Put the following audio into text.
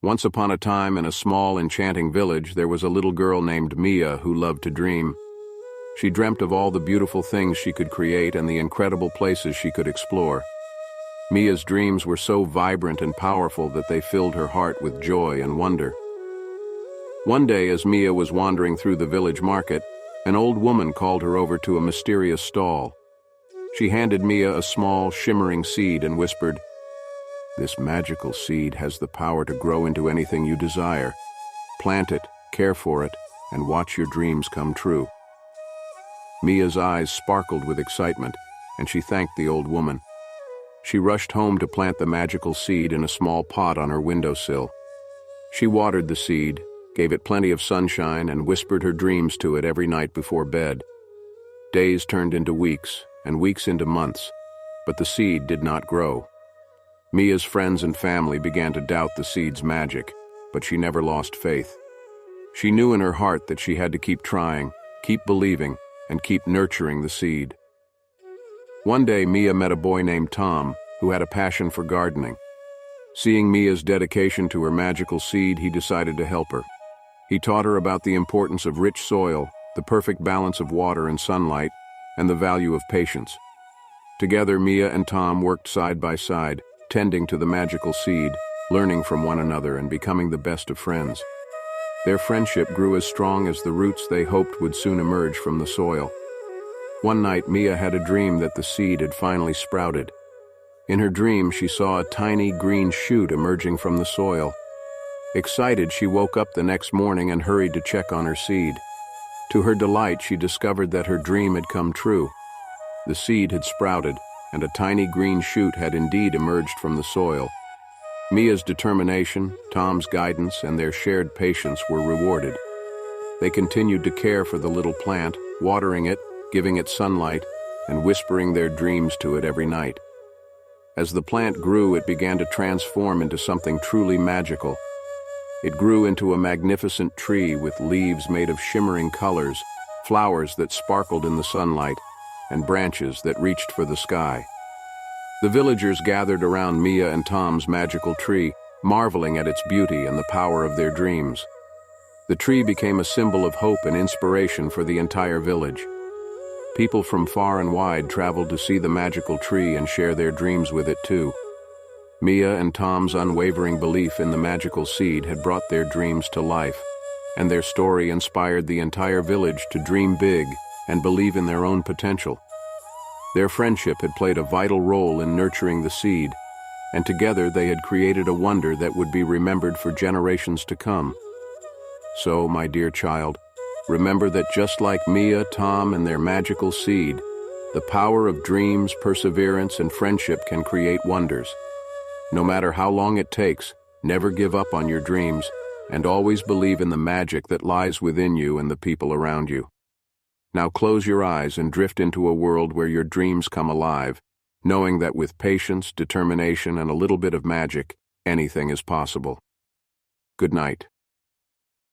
Once upon a time, in a small, enchanting village, there was a little girl named Mia who loved to dream. She dreamt of all the beautiful things she could create and the incredible places she could explore. Mia's dreams were so vibrant and powerful that they filled her heart with joy and wonder. One day, as Mia was wandering through the village market, an old woman called her over to a mysterious stall. She handed Mia a small, shimmering seed and whispered, "This magical seed has the power to grow into anything you desire. Plant it, care for it, and watch your dreams come true." Mia's eyes sparkled with excitement, and she thanked the old woman. She rushed home to plant the magical seed in a small pot on her windowsill. She watered the seed, gave it plenty of sunshine, and whispered her dreams to it every night before bed. Days turned into weeks, and weeks into months, but the seed did not grow. Mia's friends and family began to doubt the seed's magic, but she never lost faith. She knew in her heart that she had to keep trying, keep believing, and keep nurturing the seed. One day, Mia met a boy named Tom, who had a passion for gardening. Seeing Mia's dedication to her magical seed, he decided to help her. He taught her about the importance of rich soil, the perfect balance of water and sunlight, and the value of patience. Together, Mia and Tom worked side by side, tending to the magical seed, learning from one another and becoming the best of friends. Their friendship grew as strong as the roots they hoped would soon emerge from the soil. One night, Mia had a dream that the seed had finally sprouted. In her dream, she saw a tiny green shoot emerging from the soil. Excited, she woke up the next morning and hurried to check on her seed. To her delight, she discovered that her dream had come true. The seed had sprouted, and a tiny green shoot had indeed emerged from the soil. Mia's determination, Tom's guidance, and their shared patience were rewarded. They continued to care for the little plant, watering it, giving it sunlight, and whispering their dreams to it every night. As the plant grew, it began to transform into something truly magical. It grew into a magnificent tree with leaves made of shimmering colors, flowers that sparkled in the sunlight, and branches that reached for the sky. The villagers gathered around Mia and Tom's magical tree, marveling at its beauty and the power of their dreams. The tree became a symbol of hope and inspiration for the entire village. People from far and wide traveled to see the magical tree and share their dreams with it too. Mia and Tom's unwavering belief in the magical seed had brought their dreams to life, and their story inspired the entire village to dream big and believe in their own potential. Their friendship had played a vital role in nurturing the seed, and together they had created a wonder that would be remembered for generations to come. So, my dear child, remember that just like Mia, Tom, and their magical seed, the power of dreams, perseverance, and friendship can create wonders. No matter how long it takes, never give up on your dreams, and always believe in the magic that lies within you and the people around you. Now close your eyes and drift into a world where your dreams come alive, knowing that with patience, determination, and a little bit of magic, anything is possible. Good night.